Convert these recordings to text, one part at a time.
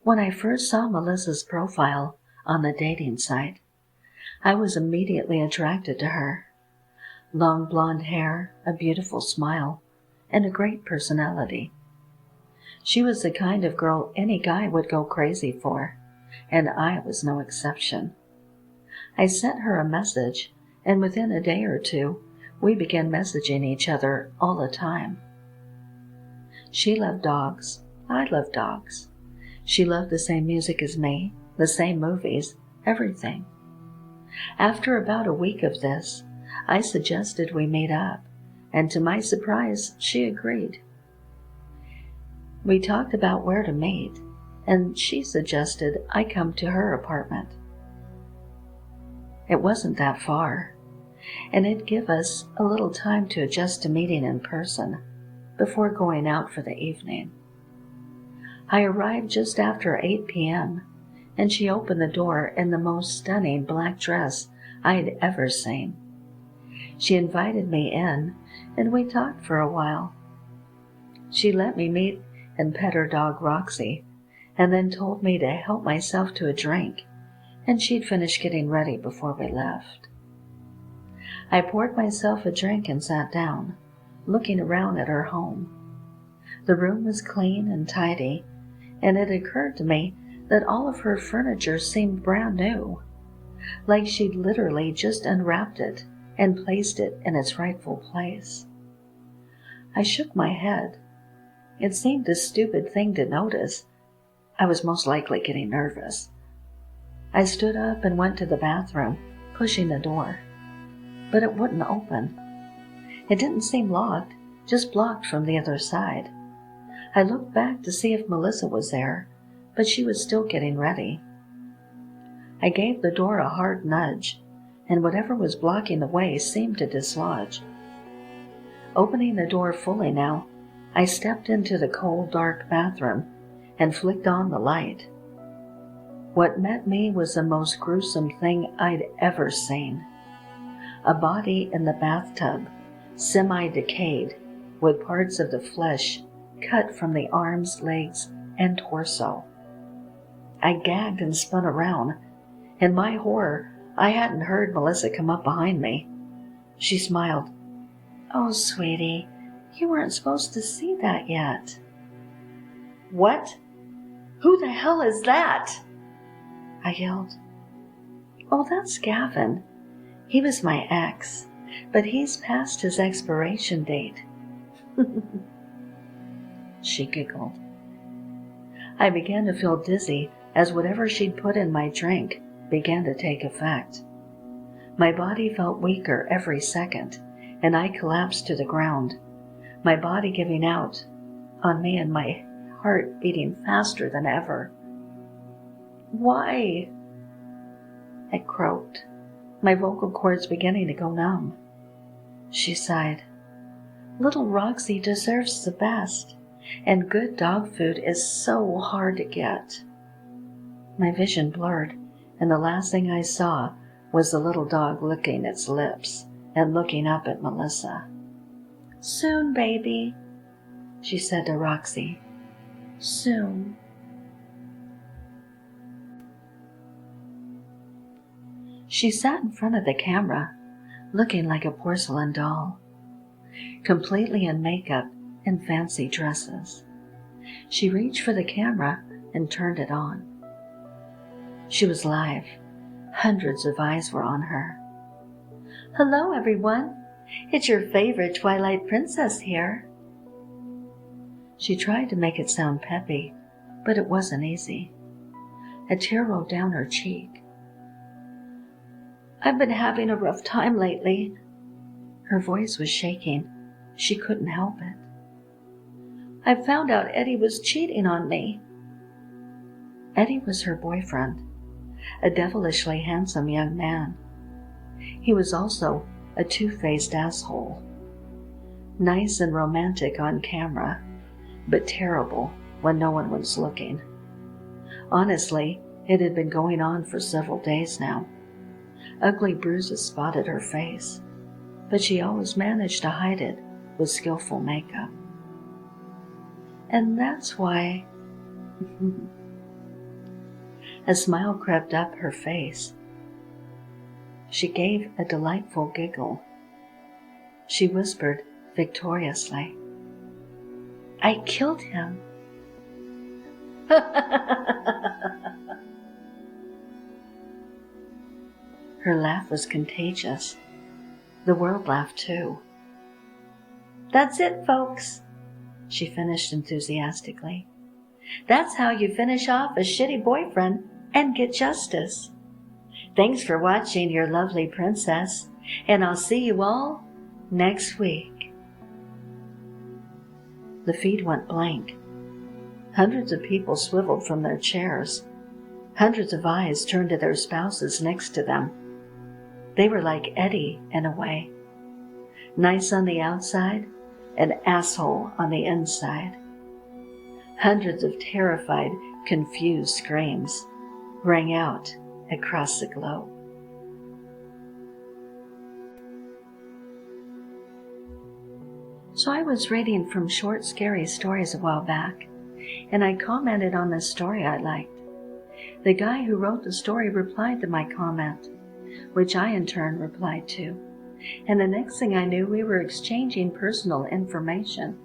When I first saw Melissa's profile on the dating site, I was immediately attracted to her. Long blonde hair, a beautiful smile, and a great personality. She was the kind of girl any guy would go crazy for, and I was no exception. I sent her a message, and within a day or two, we began messaging each other all the time. She loved dogs. I loved dogs. She loved the same music as me, the same movies, everything. After about a week of this, I suggested we meet up, and to my surprise, she agreed. We talked about where to meet, and she suggested I come to her apartment. It wasn't that far, and it'd give us a little time to adjust to meeting in person before going out for the evening. I arrived just after 8 p.m., and she opened the door in the most stunning black dress I had ever seen. She invited me in, and we talked for a while. She let me meet and pet her dog Roxy, and then told me to help myself to a drink, and she'd finish getting ready before we left. I poured myself a drink and sat down, looking around at her home. The room was clean and tidy, and it occurred to me that all of her furniture seemed brand new, like she'd literally just unwrapped it and placed it in its rightful place. I shook my head. It seemed a stupid thing to notice. I was most likely getting nervous. I stood up and went to the bathroom, pushing the door, but it wouldn't open. It didn't seem locked, just blocked from the other side. I looked back to see if Melissa was there, but she was still getting ready. I gave the door a hard nudge, and whatever was blocking the way seemed to dislodge. Opening the door fully now, I stepped into the cold, dark bathroom and flicked on the light. What met me was the most gruesome thing I'd ever seen. A body in the bathtub, semi-decayed, with parts of the flesh cut from the arms, legs, and torso. I gagged and spun around. In my horror, I hadn't heard Melissa come up behind me. She smiled. "Oh, sweetie, you weren't supposed to see that yet." "What? Who the hell is that?" I yelled. "Oh, that's Gavin. He was my ex, but he's past his expiration date." She giggled. I began to feel dizzy as whatever she'd put in my drink began to take effect. My body felt weaker every second, and I collapsed to the ground, my body giving out on me and my heart beating faster than ever. "Why?" I croaked, my vocal cords beginning to go numb. She sighed. "Little Roxy deserves the best, and good dog food is so hard to get." My vision blurred, and the last thing I saw was the little dog licking its lips and looking up at Melissa. "Soon, baby," she said to Roxy. "Soon." She sat in front of the camera, looking like a porcelain doll, completely in makeup and fancy dresses. She reached for the camera and turned it on. She was live. Hundreds of eyes were on her. "Hello, everyone. It's your favorite Twilight princess here." She tried to make it sound peppy, but it wasn't easy. A tear rolled down her cheek. "I've been having a rough time lately." Her voice was shaking. She couldn't help it. "I found out Eddie was cheating on me." Eddie was her boyfriend, a devilishly handsome young man. He was also a two-faced asshole. Nice and romantic on camera, but terrible when no one was looking. Honestly, it had been going on for several days now. Ugly bruises spotted her face, but she always managed to hide it with skillful makeup. "And that's why..." A smile crept up her face. She gave a delightful giggle. She whispered victoriously, "I killed him." Her laugh was contagious. The world laughed too. "That's it, folks," she finished enthusiastically. "That's how you finish off a shitty boyfriend and get justice. Thanks for watching, your lovely princess, and I'll see you all next week." The feed went blank. Hundreds of people swiveled from their chairs. Hundreds of eyes turned to their spouses next to them. They were like Eddie in a way. Nice on the outside, an asshole on the inside. Hundreds of terrified, confused screams rang out across the globe. So I was reading from Short Scary Stories a while back, and I commented on this story I liked. The guy who wrote the story replied to my comment, which I in turn replied to, and the next thing I knew, we were exchanging personal information.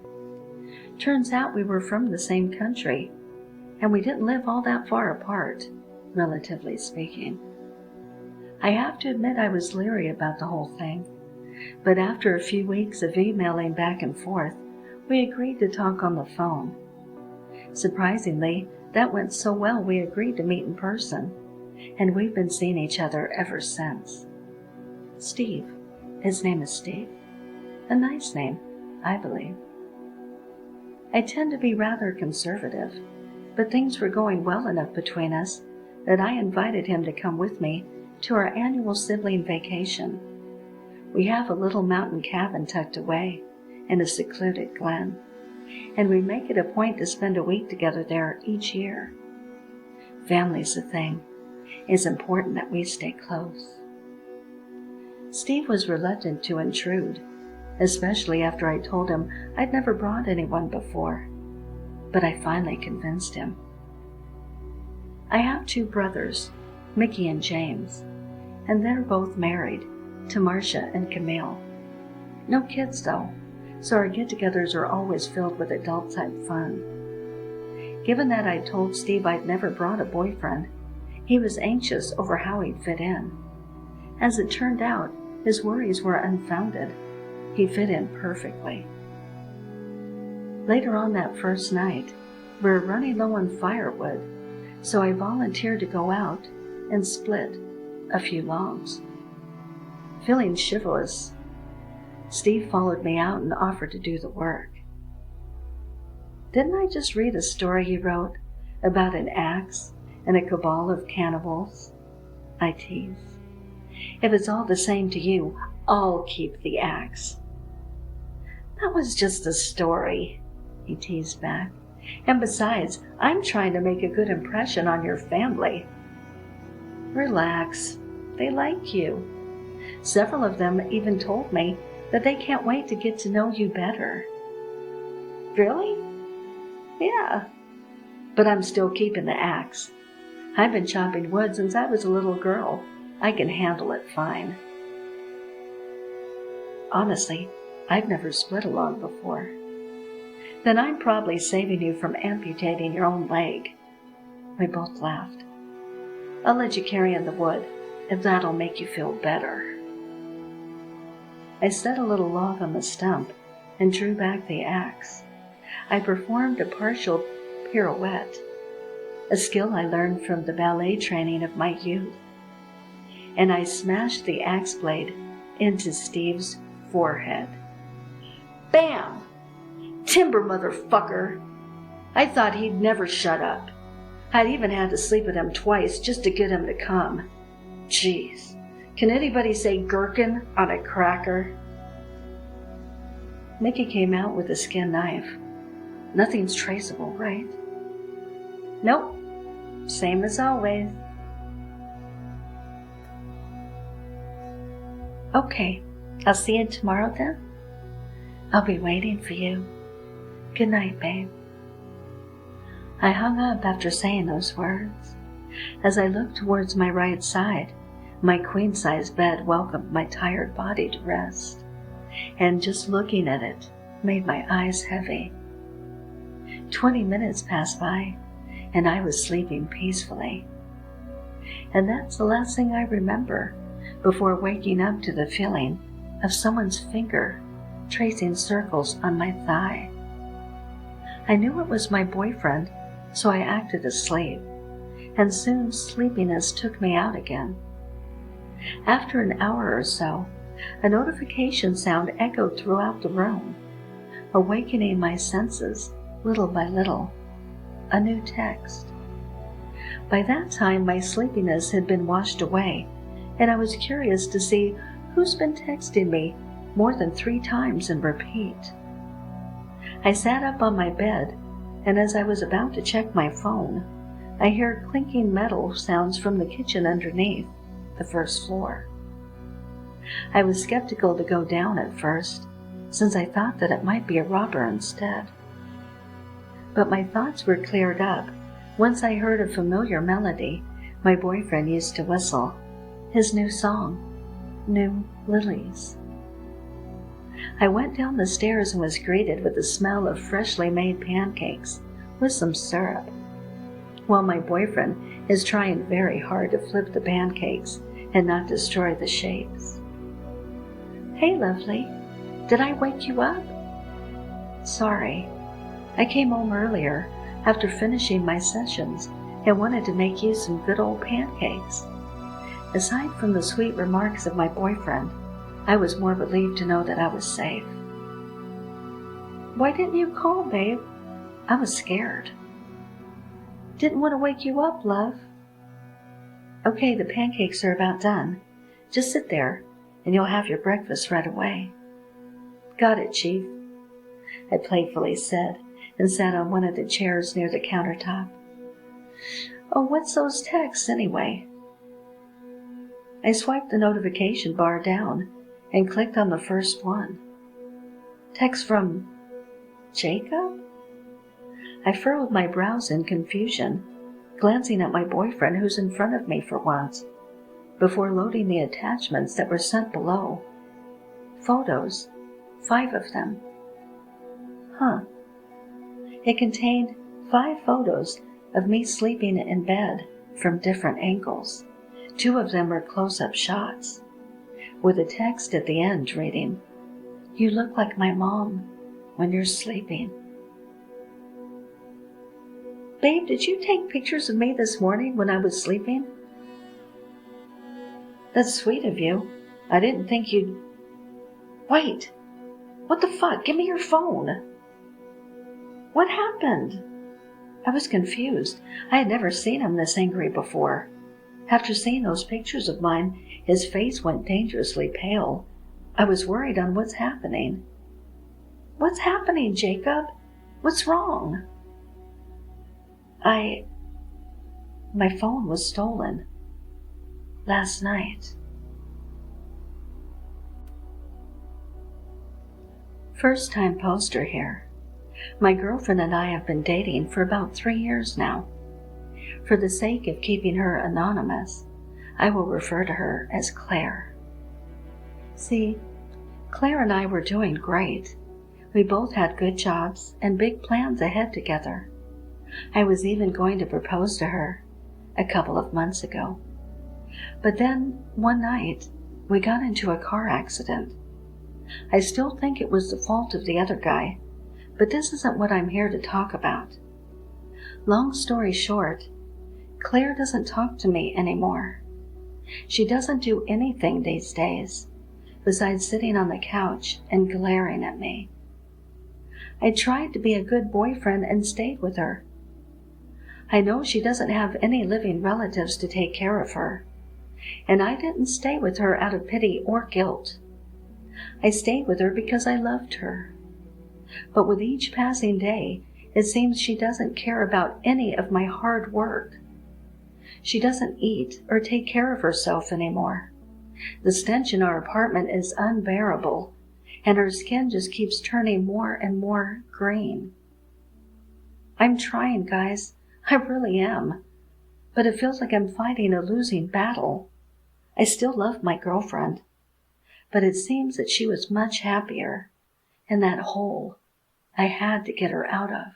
Turns out we were from the same country, and we didn't live all that far apart, relatively speaking. I have to admit I was leery about the whole thing, but after a few weeks of emailing back and forth, we agreed to talk on the phone. Surprisingly, that went so well we agreed to meet in person, and we've been seeing each other ever since. Steve. His name is Steve. A nice name, I believe. I tend to be rather conservative, but things were going well enough between us that I invited him to come with me to our annual sibling vacation. We have a little mountain cabin tucked away in a secluded glen, and we make it a point to spend a week together there each year. Family's the thing. It's important that we stay close. Steve was reluctant to intrude, especially after I told him I'd never brought anyone before, but I finally convinced him. I have 2 brothers, Mickey and James, and they're both married to Marcia and Camille. No kids though, so our get-togethers are always filled with adult-type fun. Given that I'd told Steve I'd never brought a boyfriend, he was anxious over how he'd fit in. As it turned out, his worries were unfounded. He fit in perfectly. Later on that first night, we were running low on firewood, so I volunteered to go out and split a few logs. Feeling chivalrous, Steve followed me out and offered to do the work. Didn't I just read a story he wrote about an axe and a cabal of cannibals? I teased. If it's all the same to you, I'll keep the axe. That was just a story, he teased back. And besides, I'm trying to make a good impression on your family. Relax, they like you. Several of them even told me that they can't wait to get to know you better. Really? Yeah. But I'm still keeping the axe. I've been chopping wood since I was a little girl. I can handle it fine. Honestly, I've never split a log before. Then I'm probably saving you from amputating your own leg. We both laughed. I'll let you carry in the wood, if that'll make you feel better. I set a little log on the stump and drew back the axe. I performed a partial pirouette, a skill I learned from the ballet training of my youth, and I smashed the axe blade into Steve's forehead. Bam! Timber, motherfucker! I thought he'd never shut up. I'd even had to sleep with him twice just to get him to come. Jeez, can anybody say gherkin on a cracker? Mickey came out with a skin knife. Nothing's traceable, right? Nope, same as always. Okay, I'll see you tomorrow then. I'll be waiting for you. Good night, babe. I hung up after saying those words. As I looked towards my right side, my queen-size bed welcomed my tired body to rest, and just looking at it made my eyes heavy. 20 minutes passed by, and I was sleeping peacefully. And that's the last thing I remember before waking up to the feeling of someone's finger tracing circles on my thigh. I knew it was my boyfriend, so I acted asleep, and soon sleepiness took me out again. After an hour or so, a notification sound echoed throughout the room, awakening my senses little by little. A new text. By that time, my sleepiness had been washed away, and I was curious to see who's been texting me more than 3 times in repeat. I sat up on my bed, and as I was about to check my phone, I heard clinking metal sounds from the kitchen underneath, the first floor. I was skeptical to go down at first, since I thought that it might be a robber instead. But my thoughts were cleared up once I heard a familiar melody my boyfriend used to whistle, his new song, New Lilies. I went down the stairs and was greeted with the smell of freshly made pancakes with some syrup, while my boyfriend is trying very hard to flip the pancakes and not destroy the shapes. "Hey, lovely, did I wake you up?" "Sorry, I came home earlier after finishing my sessions and wanted to make you some good old pancakes." Aside from the sweet remarks of my boyfriend, I was more relieved to know that I was safe. "Why didn't you call, babe?" "I was scared." "Didn't want to wake you up, love." "Okay, the pancakes are about done. Just sit there, and you'll have your breakfast right away." "Got it, Chief," I playfully said, and sat on one of the chairs near the countertop. "Oh, what's those texts anyway?" I swiped the notification bar down and clicked on the first one. "Text from Jacob?" I furrowed my brows in confusion, glancing at my boyfriend who's in front of me for once, before loading the attachments that were sent below. Photos, 5 of them. It contained 5 photos of me sleeping in bed from different angles. 2 of them were close-up shots, with a text at the end reading, "You look like my mom when you're sleeping." "Babe, did you take pictures of me this morning when I was sleeping?" "That's sweet of you. I didn't think you'd—" "Wait! What the fuck? Give me your phone!" "What happened?" I was confused. I had never seen him this angry before. After seeing those pictures of mine, his face went dangerously pale. I was worried on what's happening. "What's happening, Jacob? What's wrong?" My phone was stolen. Last night. First time poster here. My girlfriend and I have been dating for about 3 years now. For the sake of keeping her anonymous, I will refer to her as Claire. See, Claire and I were doing great. We both had good jobs and big plans ahead together. I was even going to propose to her a couple of months ago. But then, one night, we got into a car accident. I still think it was the fault of the other guy, but this isn't what I'm here to talk about. Long story short, Claire doesn't talk to me anymore. She doesn't do anything these days, besides sitting on the couch and glaring at me. I tried to be a good boyfriend and stayed with her. I know she doesn't have any living relatives to take care of her, and I didn't stay with her out of pity or guilt. I stayed with her because I loved her. But with each passing day, it seems she doesn't care about any of my hard work. She doesn't eat or take care of herself anymore. The stench in our apartment is unbearable, and her skin just keeps turning more and more green. I'm trying, guys. I really am. but it feels like I'm fighting a losing battle. I still love my girlfriend, but it seems that she was much happier in that hole I had to get her out of.